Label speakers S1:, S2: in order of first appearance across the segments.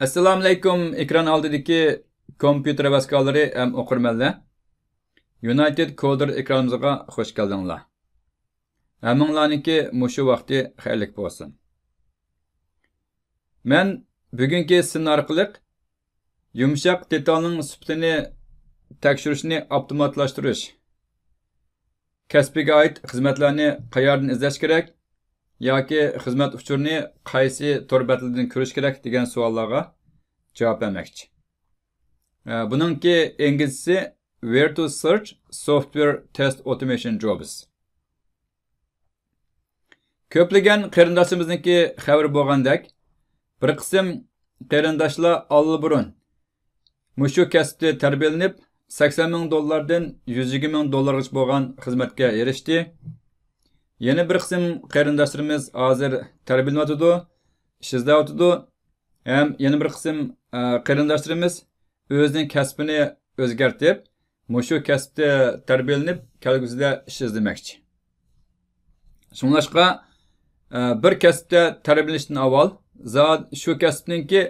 S1: Assalomu alaykum, ekran oldidagi kompyuter vaskalari ham o'qirmanlar. United Coder ekranimizga xush keldinglar. Hammanglarniki mushu vaqti xayrlik bo'lsin. Men bugungi sin orqali yumshoq detalning sifatini tekshirishni avtomatlashtirish, kasbiga oid xizmatlarni qayerdan izlash kerak yoki xizmat uchurini qaysi tor betlidan ko'rish kerak degan savollarga javob bermoqchi. Buningki inglizcesi Where to search software test automation jobs. Ko'plagan qarindoshimizniki xabar bo'lgandek, bir qism qarindoshlar allburun mushu kasbda tarbiyalanib, $80,000 dan $120,000 bo'lgan xizmatga erishdi. Yana bir qism qarindoshlarimiz hozir tarbiyalanadi, ish izlayotdi. Ham yana bir qism qarindoshlarimiz o'zining kasbini o'zgartirib, mushu kasbda tarbiyalanib, kelgusida ish izlamoqchi. Shunlashqa bir kasbda tarbiyalanishdan avval zot shu kasbninki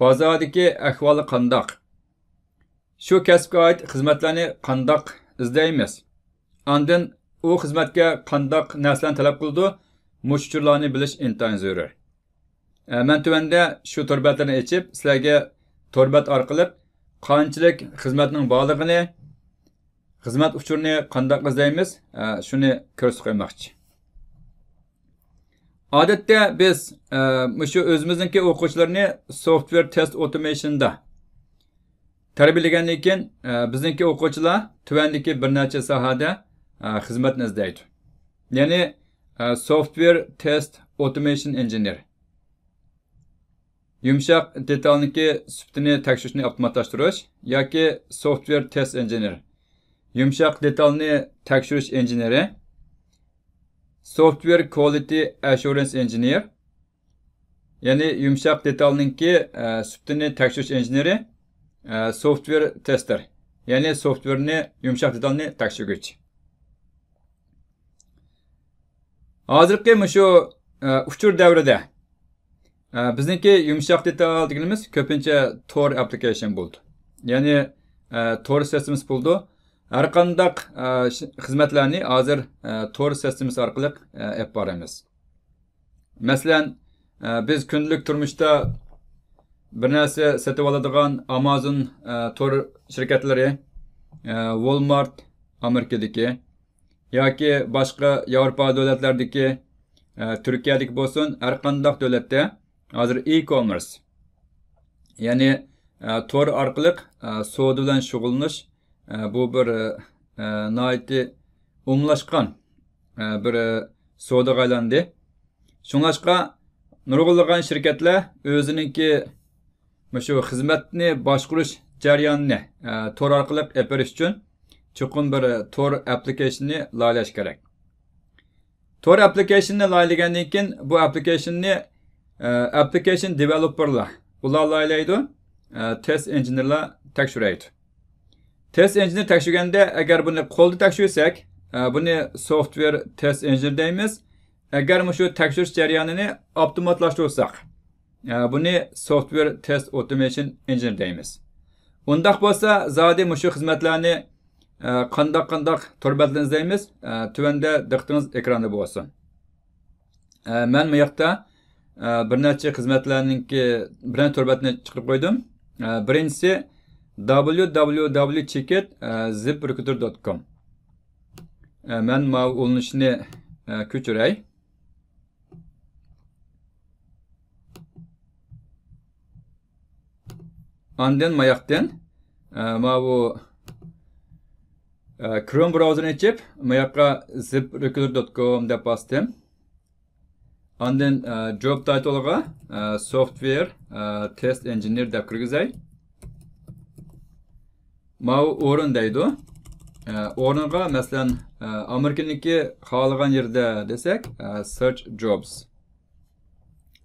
S1: bozordagi ahvoli qandoq? Shu kasbga oid xizmatlarni qandoq izlaymiz? Ondan u xizmatga qandoq narsalarni talab qildi? Mushchurlarni bilish intayin zarur. Men tuvanda shu torbatlarni ochib, sizlarga torbat orqali qanchalik xizmatning borlig'ini, xizmat uchurini qandoq izlaymiz, shuni ko'rsatib qo'ymoqchi. Odatda biz shu o'zimizningki o'quvchilarni software test automationda tarbiyalagandan keyin bizningki o'quvchilar tuvandagi bir necha sohada xizmatni izlaydi. Ya'ni software test automation engineer. Yumshoq detalniki sifatini tekshirishni avtomatlashtirish yoki software test engineer. Yumshoq detalni tekshirish injeneri. Software quality assurance engineer. Ya'ni yumshoq detalniki sifatini tekshirish injeneri. Software tester. Ya'ni software'ni yumshoq detalni tekshiruvchi. Hozirgi shu uchur davrida bizniki yumshoq detal deganimiz ko'pincha Tor application bo'ldi. Ya'ni Tor systems bo'ldi. Har qanday xizmatlarni hozir Tor systems orqali olib boramiz. Masalan, biz kundalik turmushda bir narsa sotib oladigan Amazon Tor shirkatlari, Walmart Amerikadagi yoki boshqa Yevropa davlatlaridagi, Turkiyadagi bo'lsin, har qanday davlatda hozir e-commerce, ya'ni Tor orqali savdo bilan shug'ullanish bu bir nihoyatda umumlashgan bir savdoga aylandi. Shunlashqa nurg'unlagan shirkatlar o'zininki shu xizmatni boshqarish jarayonini Tor orqali olib berish uchun chuqur bir Tor applicationni loyihalash kerak. Tor application'ni loyihalagandan keyin bu application'ni application developerlar ular loyihalaydi, test engineerlar tekshiradi. Test engineer tekshirganda agar buni qo'lda tekshirsak, buni software test engineer deymiz. Agar shu tekshirish jarayonini avtomatlashtirsak, buni software test automation engineer deymiz. Undaq bo'lsa, zodi shu xizmatlarni qandoq torbatlarni izlaymiz. Tuvanda diqqatingiz ekranda bo'lsin. Men bu yoqda bir necha xizmatlarningki bilan torbatni chiqarib qo'ydim. Birinchisi www.checkit.ziprecruiter.com. Men bu ulanishni ko'chiray. Ondan bu yoqdan bu Chrome browser'ini açıp, bu yoqqa ziprecruiter.com deb bosdim. Ondan job title'ga software test engineer deb kirgizay. Bu o'rin deydi. O'ringa masalan Amerikaniki xohlagan yerda desak, search jobs.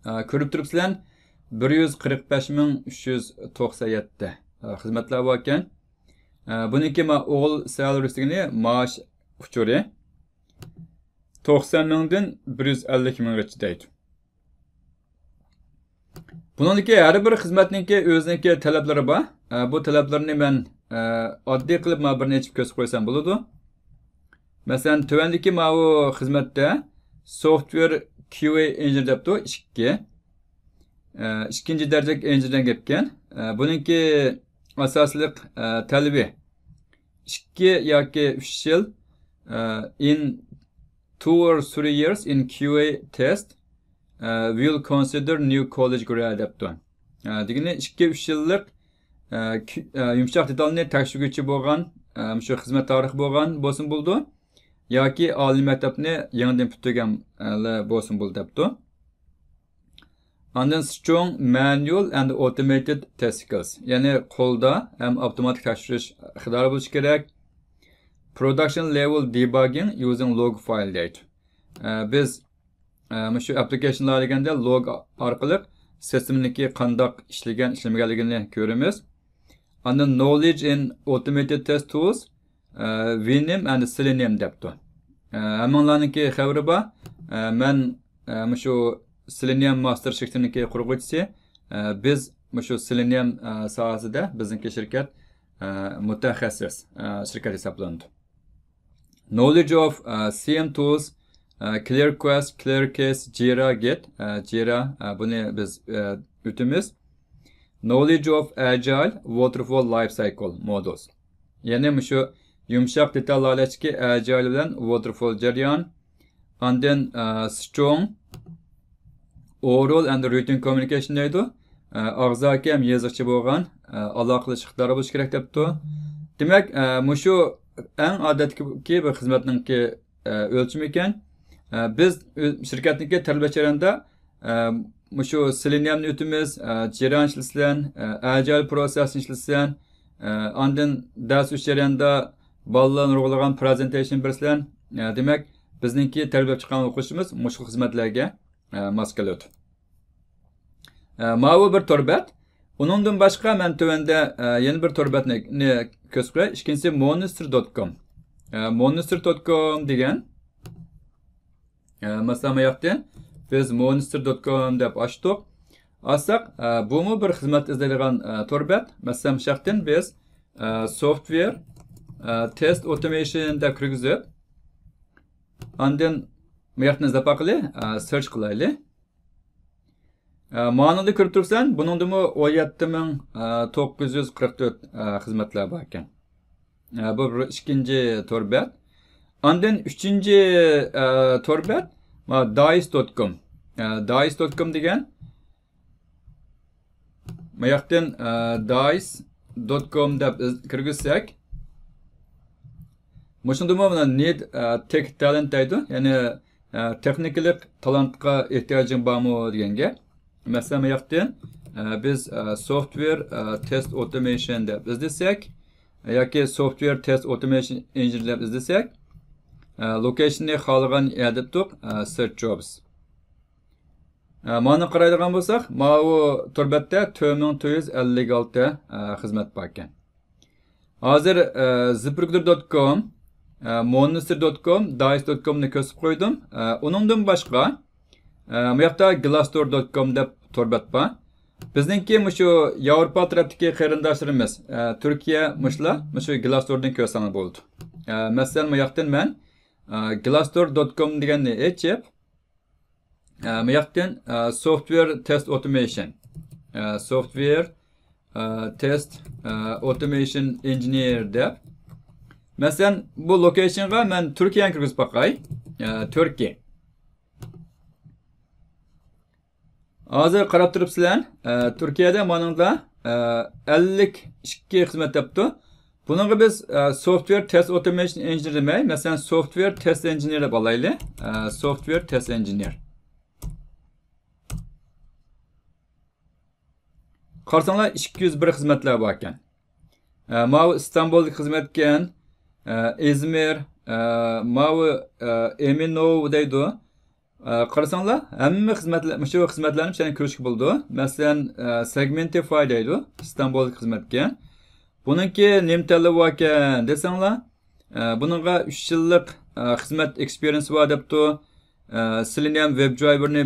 S1: Ko'rib turibsizlar, 145,397 xizmatlar bor ekan. Buniki o'g'il salary'sigini maash uchuri 90,000 dan 150,000gacha deydi. Buningki har bir xizmatningki o'ziniki talablari bor. Bu talablarni men oddiy qilib mana bir nechib ko'rsatib qo'ysam bo'ladi. Masalan, tuvandagi mana bu xizmatda software QA engineer debdi 2. İkinci darajalik engineerdan gapkan. Buningki asosliq talabi 2 yoki 3 yil in 2 or 3 years in QA test will consider new college grad debdi. Degani 2-3 yillik yumshoq detalni tekshiruvchi bo'lgan, shu xizmat tarixi bo'lgan bo'lsin bo'ldi yoki oliy maktabni yangidan bitirgan bo'lsin bo'ldi debdi. And then strong manual and automated test skills. Yani qo'lda ham avtomatik tekshirish iqtidori bo'lishi kerak. Production level debugging using log file deydi. Biz shu applicationlar deganda log orqali sistemniki qandoq ishlamaganligini ko'ramiz. And then knowledge in automated test tools, Vim and Selenium debdi. Hammalarniki xabari bor. Men shu Selenium master shirkatiniki qurg'uvchisi. Biz shu Selenium sohasida bizniki shirkat mutaxassis shirkat hisoblanadi. Knowledge of CM tools, ClearQuest, ClearCase, Jira, Git. Jira buni biz o'tamiz. Knowledge of Agile, Waterfall Lifecycle models. Yani shu yumshoq detallarlashki Agile bilan Waterfall jarayon. And then strong oral and written communication deydi. Og'zaki ham yozuvchi bo'lgan aloqalash iqtidori bo'lishi kerak debdi. Demak, shu eng odatki bir xizmatningki o'lchimi ekan. Biz shirkatniki talabacharanda shu Seleniumni o'timiz, Jira ishlatsan, Agile process ishlatsan, ondan dars jarayonida bolalarni urg'ulagan presentation bersan, demak, bizningki talab chiqqan o'qishimiz shu xizmatlarga mos keladi. Mana bir torbat. Uningdan boshqa men tuvanda yana bir torbatni ko'rsatay. Ikkinchisi monster.com. Monster.com degan masalan bu yoqda biz monster.com deb ochdik. Açsaq, bu bir xizmat izlaydigan torbat. Masalan, bu yoqdan biz software test automation deb kirgizib, ondan bu yoqdan zapaqli search qilaylik. Ma'noda ko'rib tursan, buningda 17944 xizmatlar bor ekan. Bu ikkinchi torbat. Ondan uchinchi torbat dice.com. Dice.com degan bu yoqdan dice.com deb kirgizsak, Mushunda mana need tech talent deydi. Ya'ni texnikalik talantga ehtiyojing bormi deganga. Masalan, bu yoqdan biz software test automation deb izlasak yoki software test automation engineer deb izlasak, location'ni xohlagan yerda turib search jobs. Mana qaraydigan bo'lsak, mana bu turbatda 4456 xizmat bor ekan. Hozir ziprecruiter.com, monster.com, dice.com ni ko'rsatib qo'ydim. Uningdan boshqa bu yoqda glassdoor.com deb torbat bor. Bizningki shu Yevropa tarafdagi qarindoshlarimiz Turkiya shu Glassdoordan ko'rsangiz bo'ldi. Masalan, bu yoqdan men glassdoor.com deganni ochib, bu yoqdan software test automation, software test automation engineer deb. Masalan, bu locationga men Turkiyani kirgizib boqay. Turkiya. Hozir qarab turibsizlar, Turkiyada maningda 52 xizmat debdi. Buningga biz software test automation engineer demay, masalan software test engineer deb olaylik. Software test engineer. Qarsanglar 201 xizmatlar bor ekan. Mana İstanbul'daki xizmat ekan, İzmir, mana Eminov deydi. Qarasanglar, hamma xizmatlar, shu xizmatlarni seni ko'rishga bo'ldi. Masalan, Segmentify deydi, İstanbul'daki xizmat ekan. Buningki nima talab bor ekan desanglar, buningga 3 yillik xizmat experience bor debdi. Selenium web driver'ni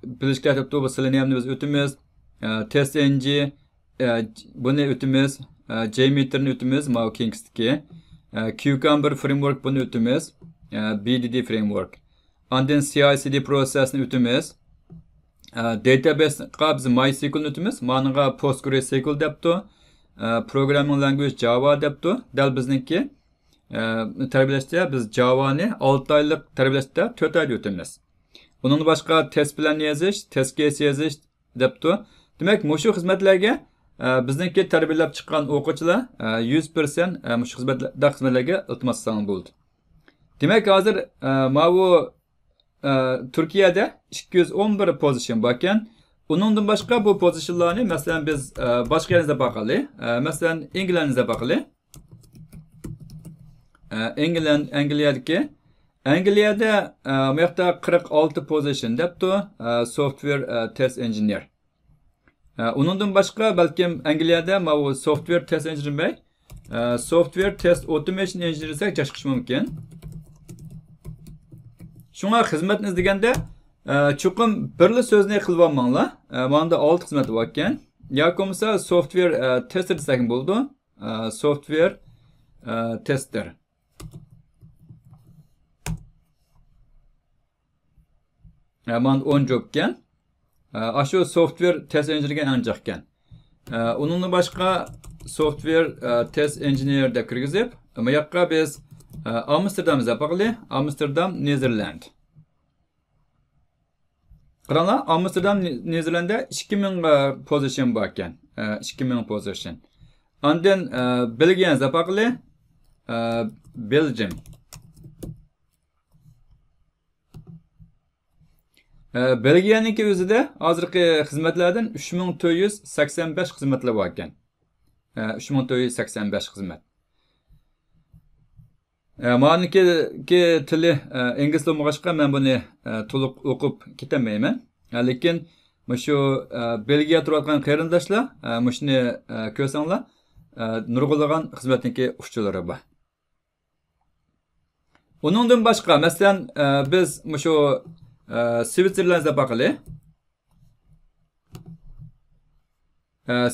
S1: bilish kerak debdi. Bu Seleniumni biz o'timiz. test engi buni o'timiz, JMeter'ni o'timiz, mau Kings'diki. Cucumber framework buni o'timiz, BDD framework. Ondan CI/CD process'ni o'timiz. Database'ga biz MySQL'ni o'timiz, manga PostgreSQL debdi. Programming language Java debdi. Dal bizniki tarbiyalashda biz Java'ni 6 oylik tarbiyalashda 4 oyda o'timiz. Bunun başqa test plan yozish, test case yozish debdi. Demak, mushu xizmatlarga bizniki tarbiyalab chiqqan o'quvchilar 100% mushu xizmatlarga iltimos qilgan bo'ldi. Demak, hozir bu Turkiyada 211 pozisyon bor ekan. Uningdan boshqa bu pozisyonlarni, masalan, biz boshqa yerga boqaylik. Masalan, Englandga boqaylik. Angliyadagi Angliyada bu yoqda 46 pozisyon debdi, software test engineer. Uningdan boshqa balkim Angliyada bu software test engineer software test automation engineer desak chiqish mumkin. Şuna xizmatni izlaganda chuqur birli so'zni qilib olmanglar. Manda 6 xizmat bor ekan. Yoki bo'lmasa software tester desak bo'ldi. Software tester. Manda 10 job ekan. Shu software test engineerga anjaq ekan. Uningdan boshqa software test engineer deb kirgizib, bu yoqqa biz Amsterdam'da bakılı, Amsterdam, Netherland. Qaranglar, Amsterdam, Netherland'da 2000 pozisyon bor ekan. 2000 pozisyon. Ondan Belgiyada bakılı, Belgium. Belgiyaniki o'zida hozirgi xizmatlardan 3485 xizmatlar bor ekan. 3485 xizmat. Maniki tili ingliz bo'lmag'achqa men buni to'liq o'qib ketamayman. Lekin shu Belgiya turadigan qarindoshlar shuni ko'rsanglar, nurg'ulagan xizmatniki ushchilari bor. Uningdan boshqa, masalan, biz shu Switzerlandga boqaylik.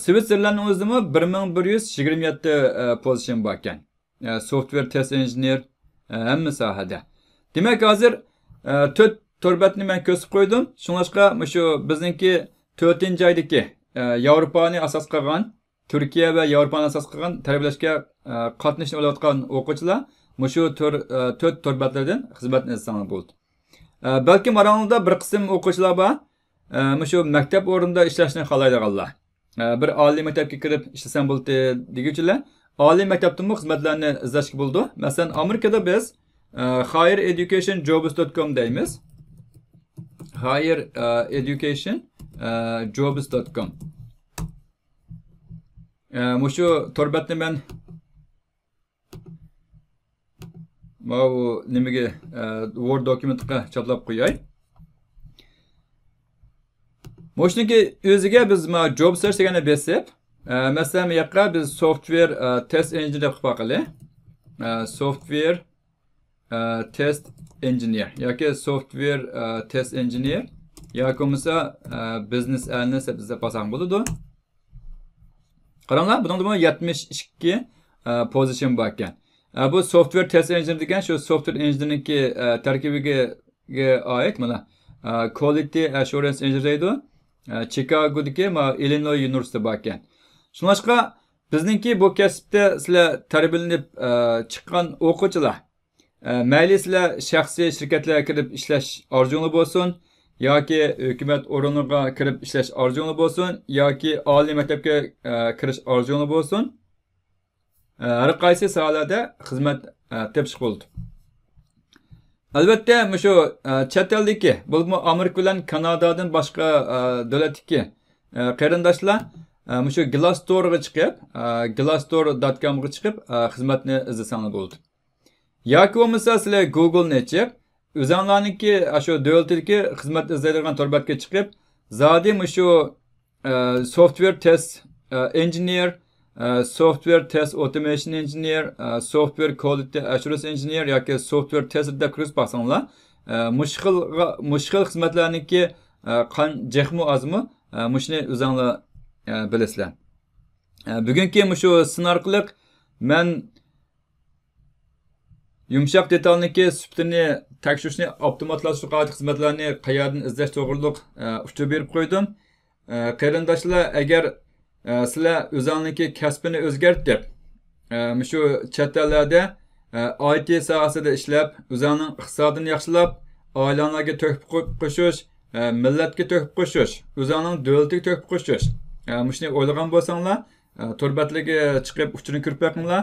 S1: Switzerlandning o'zida 1127 pozisyon bor ekan. Software test engineer hamma sohada. Demak, hozir 4 torbatni men ko'rsatib qo'ydim. Shunlashqa shu bizningki 4-oydagi Yevropani asos qilgan, Turkiya va Yevropani asos qilgan tarbiyalashga qatnashib olayotgan o'quvchilar shu 4 torbatlardan xizmatni izlagan bo'ldi. Balki marangda bir qism o'quvchilar bor, shu maktab o'rnida ishlashni xohlaydiganlar. Bir oliy maktabga kirib ishlasam bo'ldi deguchilar. Oliy maktabdan bu xizmatlarni izlashga bo'ldi. Masalan, Amerikada biz highereducationjobs.com deymiz. highereducationjobs.com. Shu torbatni men nimaga Word dokumentga choplab qo'yay. Mo'shniki o'ziga biz job search deganni besib, masalan, bu yoqqa biz software test engineer deb qo'yaylik. Software test engineer yoki software test engineer yoki bo'lmasa business analyst deb bosam bo'ladi. Qaranglar, bunda 72 pozisyon bor ekan. Bu software test engineer degan shu software engineerinki tarkibiga oid mana quality assurance engineer deydi. Chicago'dagi Illinois University bor ekan. Shunlashqa bizningki bu kasbda sizlar tarbiyalanib chiqqan o'quvchilar, mayli sizlar shaxsiy shirkatlarga kirib ishlash orzungiz bo'lsin, yoki hukumat o'rniga kirib ishlash orzungiz bo'lsin, yoki oliy maktabga kirish orzungiz bo'lsin, har qaysi sohalarda xizmat tepish bo'ldi. Albatta, shu chet eldagi, bo'lmi Amerika bilan Kanadadan boshqa davlatdagi qarindoshlar shu Glassdoor'ga chiqib, glassdoor.com'ga chiqib xizmatni izlasangiz bo'ldi. Yoki bo'lmasa sizlar Google'ni ochib, o'zinglarniki shu davlatdagi xizmat izlaydigan torbatga chiqib, zodi shu software test engineer, software test automation engineer, software quality assurance engineer yoki software tester deb kirib baxsanglar, mushkil xizmatlarniki qan jehmi azmi Muşni o'zinglar bilasizlar. Bugungi shu sin orqali men yumshoq detalniki sifatini tekshirishni avtomatlashtirish xizmatlarini qayerdan izlash to'g'riliq uchuv berib qo'ydim. Qarindoshlar, agar sizlar o'zinglarniki kasbini o'zgartib, shu chet ellarda IT sohasida ishlab, o'zingning iqtisodini yaxshilab, oilalarga to'hfa qo'shish, millatga to'hfa qo'shish, o'zingning davlatiga to'hfa qo'shish. Shuni o'ylagan bo'lsanglar, turbatlarga chiqib uchini ko'rib boqinglar.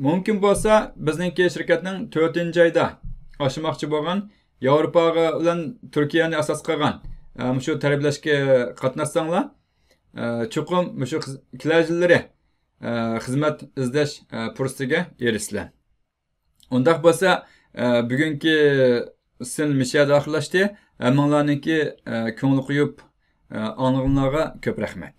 S1: Mumkin bo'lsa, bizningki shirkatning 4-oyda oshmoqchi bo'lgan, Yevropaga bilan Turkiyani asos qilgan shu tarbiyalashga qatnashsanglar, chuqum shu kelajillari xizmat izlash fursatiga erishsizlar. Undaq bo'lsa, bugungi sin misha daxillashdi. Hammanglarningki ko'ngli quyib anglag'anlarga ko'p rahmat.